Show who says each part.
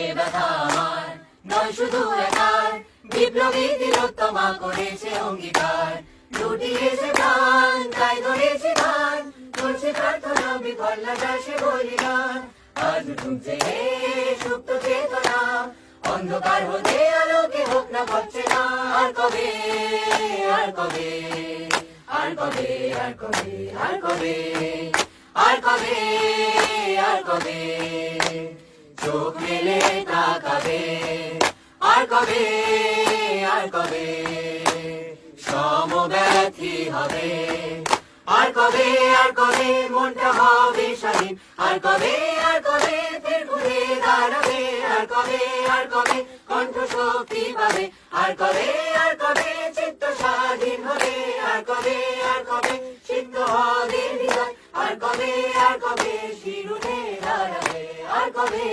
Speaker 1: এ ব্যথা আমার নয় শুধু একার, বিপ্লবী তিলোত্তমা করেছে অঙ্গীকার। লুটিয়েছে প্রাণ তাই ধরেছে গান, করছে প্রার্থনা বিফল যাসে বলিদান। আজ ঢুকছে হে সুপ্ত চেতনা, অন্ধকার হতে আলোকে হোক না পাচ্ছে না। আর কবে আর কবে আর কবে আর কবে আর কবে আর কবে আর কবে চোখ মেলে তাকাবে। আর কবে আর কবে সমব্যথী হবে। আর কবে মনটা হবে স্বাধীন। আর কবে ফের ঘুরে দাঁড়াবে। আর কবে কণ্ঠ শক্তি পাবে। আর কবে চিত্ত স্বাধীন হবে। আর কবে সিদ্ধ হবে হৃদয়। আর কবে শির উঠে দাঁড়াবে। আর কবে